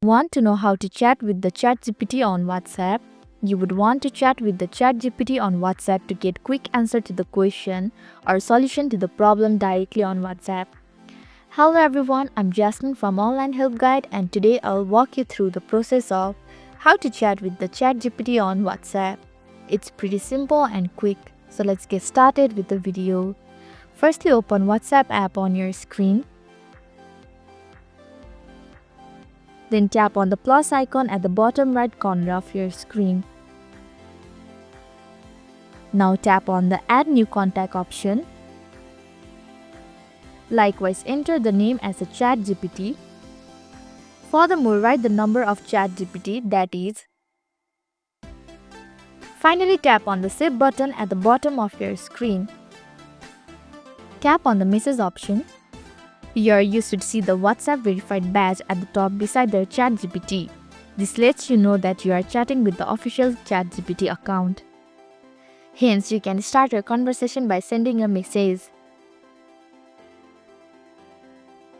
Want to know how to chat with the ChatGPT on WhatsApp? You would want to chat with the ChatGPT on WhatsApp to get quick answer to the question or solution to the problem directly on WhatsApp. Hello everyone, I'm Jasmine from Online Help Guide, and today I'll walk you through the process of how to chat with the ChatGPT on WhatsApp. It's pretty simple and quick, so let's get started with the video. Firstly, open WhatsApp app on your screen. Then tap on the plus icon at the bottom right corner of your screen. Now tap on the Add New Contact option. Likewise, enter the name as a ChatGPT. Furthermore, write the number of ChatGPT, that is. Finally, tap on the Save button at the bottom of your screen. Tap on the Message option. Here you should see the WhatsApp verified badge at the top beside the ChatGPT. This lets you know that you are chatting with the official ChatGPT account. Hence, you can start your conversation by sending a message.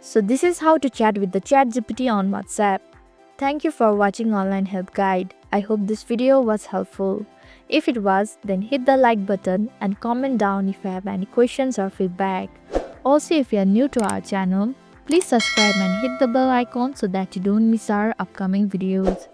So this is how to chat with the ChatGPT on WhatsApp. Thank you for watching Online Help Guide. I hope this video was helpful. If it was, then hit the like button and comment down if you have any questions or feedback. Also, if you are new to our channel, please subscribe and hit the bell icon so that you don't miss our upcoming videos.